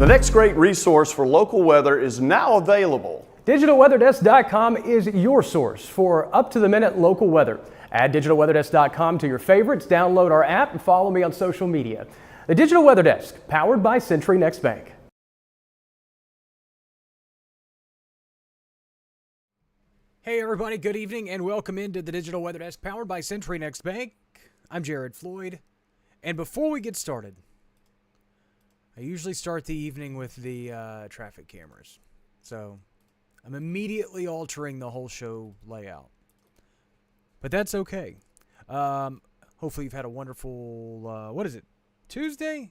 The next great resource for local weather is now available. DigitalWeatherDesk.com is your source for up-to-the-minute local weather. Add DigitalWeatherDesk.com to your favorites, download our app, and follow me on social media. The Digital Weather Desk, powered by Century Next Bank. Hey everybody, good evening and welcome into the Digital Weather Desk powered by Century Next Bank. I'm Jared Floyd, and before we get started, I usually start the evening with the traffic cameras. So I'm immediately altering the whole show layout. But that's okay. Hopefully you've had a wonderful, Tuesday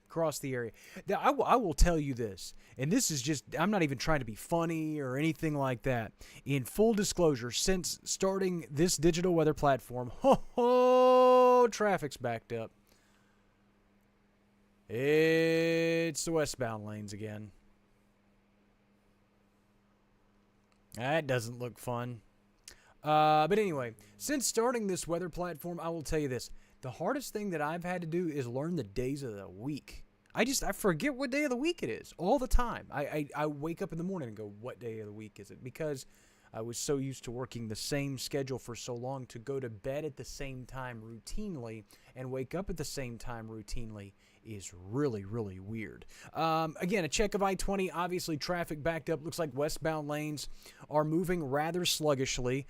across the area. Now, I will tell you this, and this is just, I'm not even trying to be funny or anything like that. In full disclosure, since starting this digital weather platform, traffic's backed up. It's the westbound lanes again. That doesn't look fun. But anyway, since starting this weather platform, I will tell you this. The hardest thing that I've had to do is learn the days of the week. I forget what day of the week it is all the time. I wake up in the morning and go, what day of the week is it? Because I was so used to working the same schedule for so long, to go to bed at the same time routinely and wake up at the same time routinely is really, really weird. Again, a check of I-20, obviously traffic backed up. Looks like westbound lanes are moving rather sluggishly.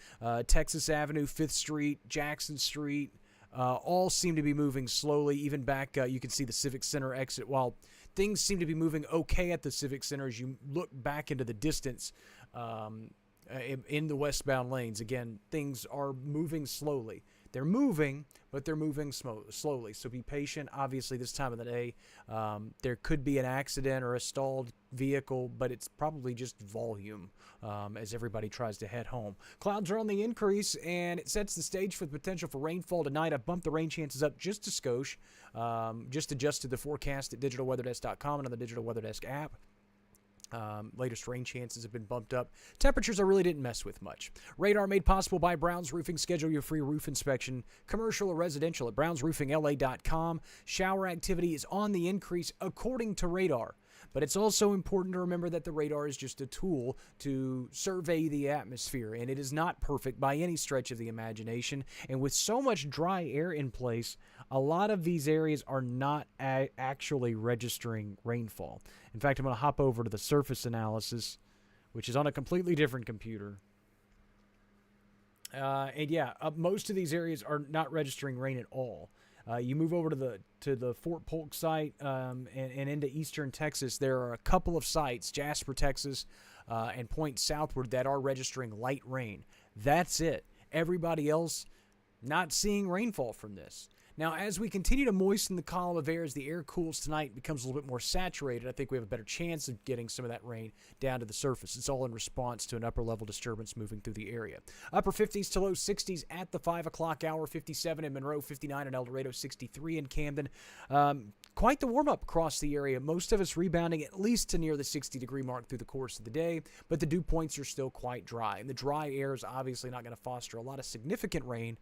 Texas Avenue, 5th Street, Jackson Street, all seem to be moving slowly. Even back, you can see the Civic Center exit. While things seem to be moving okay at the Civic Center, as you look back into the distance in the westbound lanes, again, things are moving slowly. They're moving, but they're moving slowly. So be patient. Obviously, this time of the day, there could be an accident or a stalled vehicle, but it's probably just volume as everybody tries to head home. Clouds are on the increase, and it sets the stage for the potential for rainfall tonight. I've bumped the rain chances up just a skosh. Just adjusted the forecast at digitalweatherdesk.com and on the Digital Weather Desk app. Latest rain chances have been bumped up. Temperatures I really didn't mess with much. Radar made possible by Brown's Roofing. Schedule your free roof inspection, commercial or residential, at brownsroofingla.com. Shower activity is on the increase according to radar. But it's also important to remember that the radar is just a tool to survey the atmosphere, and it is not perfect by any stretch of the imagination. And with so much dry air in place, a lot of these areas are not actually registering rainfall. In fact, I'm going to hop over to the surface analysis, which is on a completely different computer. Most of these areas are not registering rain at all. You move over to the Fort Polk site and into eastern Texas. There are a couple of sites, Jasper, Texas, and Point southward, that are registering light rain. That's it. Everybody else not seeing rainfall from this. Now, as we continue to moisten the column of air, as the air cools tonight, becomes a little bit more saturated, I think we have a better chance of getting some of that rain down to the surface. It's all in response to an upper-level disturbance moving through the area. Upper 50s to low 60s at the 5 o'clock hour, 57 in Monroe, 59 in El Dorado, 63 in Camden. Quite the warm-up across the area. Most of us rebounding at least to near the 60-degree mark through the course of the day, but the dew points are still quite dry. And the dry air is obviously not going to foster a lot of significant rain.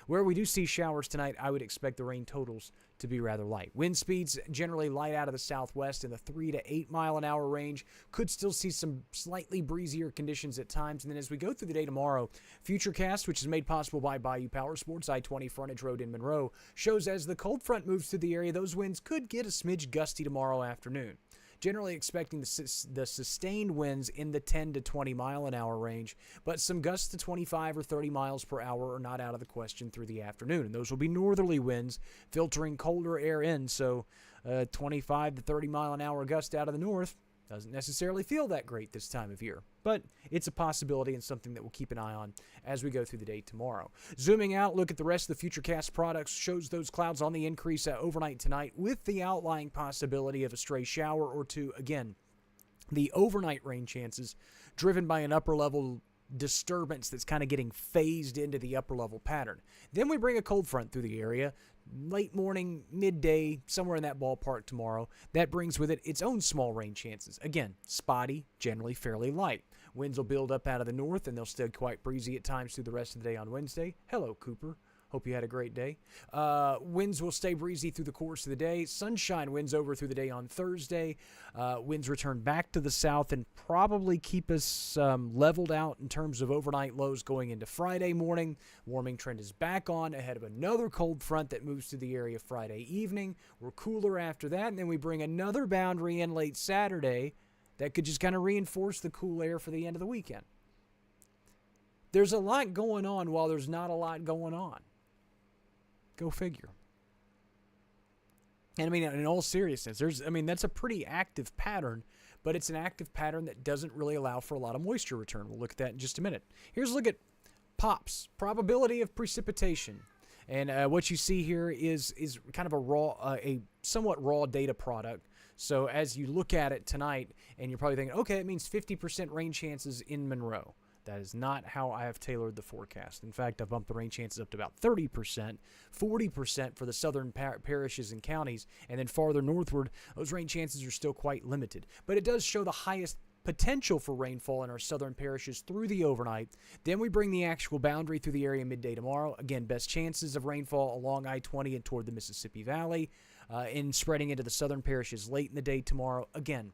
Where we do see showers tonight, I would expect the rain totals to be rather light. Wind speeds generally light out of the southwest in the 3 to 8 mile an hour range. Could still see some slightly breezier conditions at times. And then as we go through the day tomorrow, Futurecast, which is made possible by Bayou Power Sports, I-20 frontage road in Monroe, shows as the cold front moves through the area, those winds could get a smidge gusty tomorrow afternoon. Generally expecting the sustained winds in the 10 to 20 mile an hour range, but some gusts to 25 or 30 miles per hour are not out of the question through the afternoon. And those will be northerly winds filtering colder air in, so 25 to 30 mile an hour gust out of the north doesn't necessarily feel that great this time of year. But it's a possibility and something that we'll keep an eye on as we go through the day tomorrow. Zooming out, look at the rest of the Futurecast products. Shows those clouds on the increase overnight tonight, with the outlying possibility of a stray shower or two. Again, the overnight rain chances driven by an upper level disturbance that's kind of getting phased into the upper level pattern. Then we bring a cold front through the area. Late morning, midday, somewhere in that ballpark tomorrow. That brings with it its own small rain chances. Again, spotty, generally fairly light. Winds will build up out of the north, and they'll stay quite breezy at times through the rest of the day on Wednesday. Hello, Cooper. Hope you had a great day. Winds will stay breezy through the course of the day. Sunshine winds over through the day on Thursday. Winds return back to the south and probably keep us leveled out in terms of overnight lows going into Friday morning. Warming trend is back on ahead of another cold front that moves through the area Friday evening. We're cooler after that, and then we bring another boundary in late Saturday that could just kind of reinforce the cool air for the end of the weekend. There's a lot going on while there's not a lot going on. Go figure. And I mean, in all seriousness, that's a pretty active pattern, but it's an active pattern that doesn't really allow for a lot of moisture return. We'll look at that in just a minute. Here's a look at POPs, probability of precipitation. And what you see here is kind of a somewhat raw data product. So as you look at it tonight, and you're probably thinking, okay, it means 50% rain chances in Monroe. That is not how I have tailored the forecast. In fact, I've bumped the rain chances up to about 30%, 40% for the southern parishes and counties, and then farther northward, those rain chances are still quite limited. But it does show the highest potential for rainfall in our southern parishes through the overnight. Then we bring the actual boundary through the area midday tomorrow. Again, best chances of rainfall along I-20 and toward the Mississippi Valley, and spreading into the southern parishes late in the day tomorrow. Again,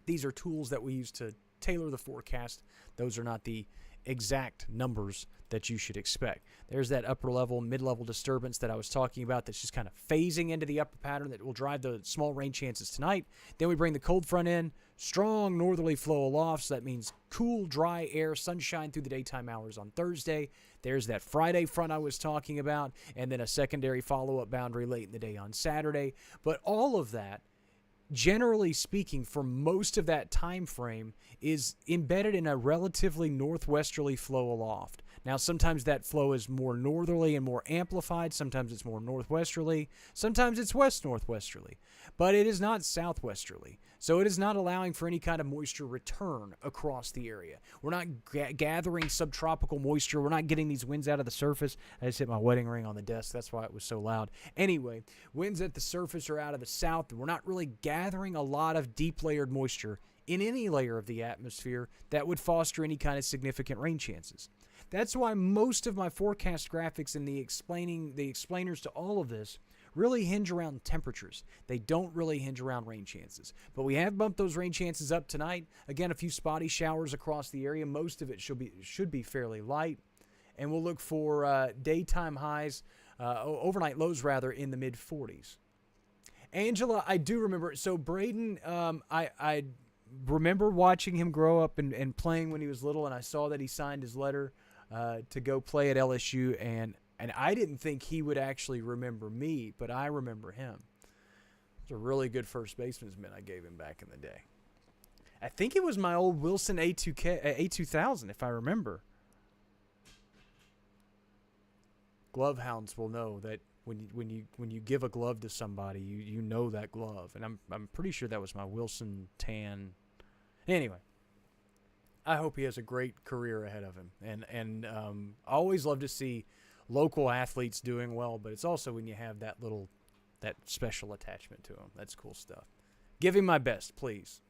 these are tools that we use to tailor the forecast. Those are not the exact numbers that you should expect. There's that upper level, mid-level disturbance that I was talking about that's just kind of phasing into the upper pattern that will drive the small rain chances tonight. Then we bring the cold front in, strong northerly flow aloft, so that means cool, dry air, sunshine through the daytime hours on Thursday. There's that Friday front I was talking about, and then a secondary follow-up boundary late in the day on Saturday. But all of that, generally speaking, for most of that time frame, is embedded in a relatively northwesterly flow aloft. Now, sometimes that flow is more northerly and more amplified. Sometimes it's more northwesterly. Sometimes it's west-northwesterly. But it is not southwesterly. So it is not allowing for any kind of moisture return across the area. We're not gathering subtropical moisture. We're not getting these winds out of the surface. I just hit my wedding ring on the desk. That's why it was so loud. Anyway, winds at the surface are out of the south. We're not really gathering a lot of deep layered moisture in any layer of the atmosphere that would foster any kind of significant rain chances. That's why most of my forecast graphics and the explainers to all of this really hinge around temperatures. They don't really hinge around rain chances. But we have bumped those rain chances up tonight. Again, a few spotty showers across the area. Most of it should be fairly light. And we'll look for daytime highs, overnight lows rather, in the mid-40s. Angela, I do remember. So Braden, I remember watching him grow up and playing when he was little, and I saw that he signed his letter to go play at LSU, and I didn't think he would actually remember me, but I remember him. It's a really good first baseman's mitt I gave him back in the day. I think it was my old Wilson A2000, if I remember. Glove hounds will know that when you give a glove to somebody, you know that glove, and I'm pretty sure that was my Wilson tan. Anyway, I hope he has a great career ahead of him, and I always love to see local athletes doing well, but it's also when you have that special attachment to him. That's cool stuff. Give him my best, please.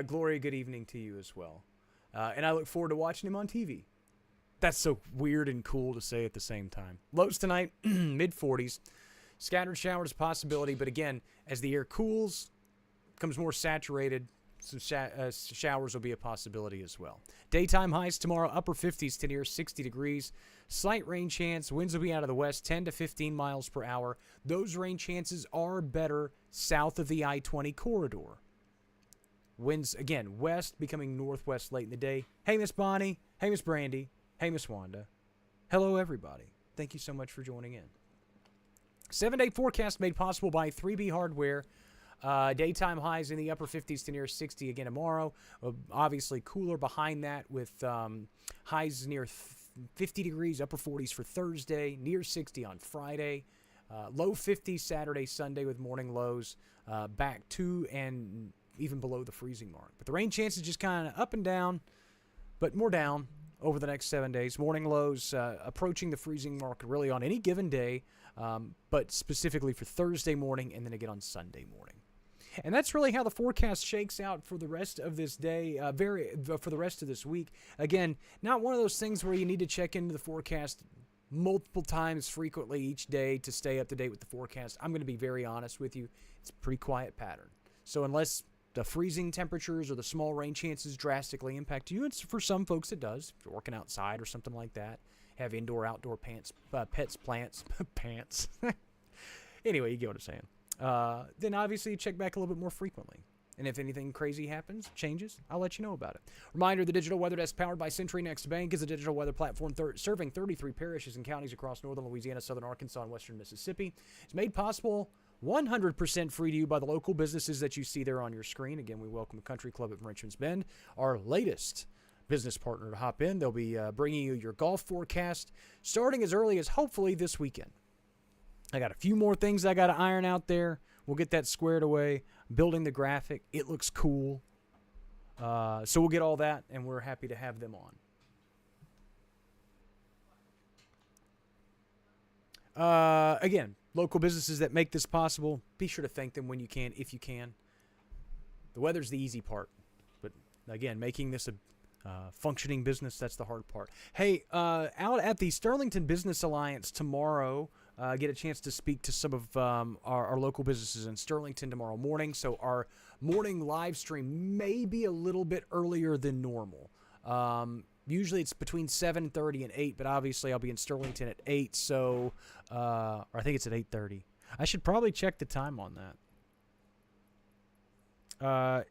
Gloria, good evening to you as well, and I look forward to watching him on TV. That's so weird and cool to say at the same time. Lows tonight, mid-40s. Scattered showers a possibility, but again, as the air cools, becomes more saturated, some showers will be a possibility as well. Daytime highs tomorrow, upper 50s to near 60 degrees. Slight rain chance. Winds will be out of the west, 10 to 15 miles per hour. Those rain chances are better south of the I-20 corridor. Winds, again, west becoming northwest late in the day. Hey, Miss Bonnie. Hey, Miss Brandy. Hey, Miss Wanda. Hello, everybody. Thank you so much for joining in. 7-day forecast made possible by 3B Hardware. Daytime highs in the upper 50s to near 60 again tomorrow. Obviously cooler behind that with highs near 50 degrees, upper 40s for Thursday, near 60 on Friday. Low 50s Saturday, Sunday with morning lows back to and even below the freezing mark. But the rain chances just kind of up and down, but more down over the next 7 days. Morning lows approaching the freezing mark really on any given day, but specifically for Thursday morning and then again on Sunday morning. And that's really how the forecast shakes out for the rest of this day, for the rest of this week. Again, not one of those things where you need to check into the forecast multiple times frequently each day to stay up to date with the forecast. I'm going to be very honest with you. It's a pretty quiet pattern. So unless the freezing temperatures or the small rain chances drastically impact you, and for some folks it does. If you're working outside or something like that, have indoor, outdoor pets, plants, pants. Anyway, you get what I'm saying. Then obviously check back a little bit more frequently. And if anything crazy happens, changes, I'll let you know about it. Reminder, the Digital Weather Desk, powered by Century Next Bank, is a digital weather platform serving 33 parishes and counties across northern Louisiana, southern Arkansas, and western Mississippi. It's made possible 100% free to you by the local businesses that you see there on your screen. Again, we welcome Country Club at Richmond's Bend, our latest business partner to hop in. They'll be bringing you your golf forecast starting as early as hopefully this weekend. I got a few more things I got to iron out there. We'll get that squared away. Building the graphic. It looks cool. So we'll get all that, and we're happy to have them on. Again, local businesses that make this possible, be sure to thank them when you can, if you can. The weather's the easy part. But, again, making this a functioning business, that's the hard part. Hey, out at the Sterlington Business Alliance tomorrow, get a chance to speak to some of our local businesses in Sterlington tomorrow morning. So our morning live stream may be a little bit earlier than normal. Usually it's between 7:30 and 8, but obviously I'll be in Sterlington at 8. So, or I think it's at 8:30. I should probably check the time on that.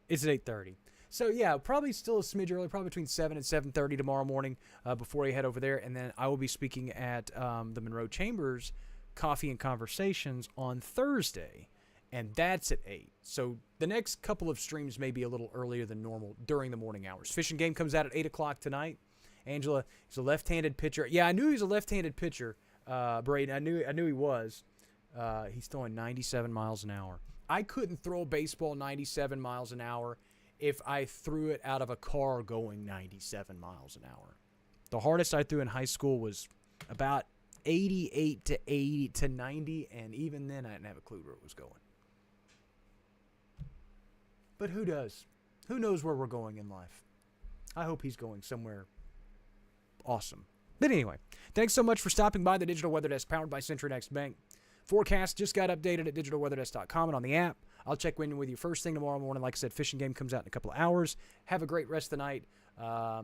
It's at 8:30. So, yeah, probably still a smidge early, probably between 7 and 7:30 tomorrow morning before you head over there. And then I will be speaking at the Monroe Chambers Coffee and Conversations on Thursday, and that's at 8. So the next couple of streams may be a little earlier than normal during the morning hours. Fish and Game comes out at 8 o'clock tonight. Angela, he's a left-handed pitcher. Yeah, I knew he was a left-handed pitcher, Braden. I knew he was. He's throwing 97 miles an hour. I couldn't throw a baseball 97 miles an hour if I threw it out of a car going 97 miles an hour. The hardest I threw in high school was about 88 to 80 to 90, and even then I didn't have a clue where it was going. But who does? Who knows where we're going in life? I hope he's going somewhere awesome. But anyway, thanks so much for stopping by the Digital Weather Desk, powered by Century Next Bank. Forecast just got updated at digitalweatherdesk.com and on the app. I'll check in with you first thing tomorrow morning. Like I said, Fish and Game comes out in a couple of hours. Have a great rest of the night.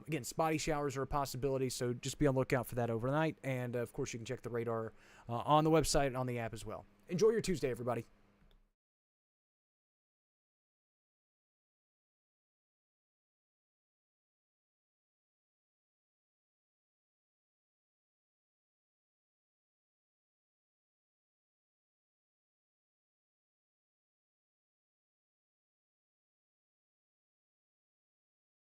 Again, spotty showers are a possibility, so just be on the lookout for that overnight. And, of course, you can check the radar on the website and on the app as well. Enjoy your Tuesday, everybody.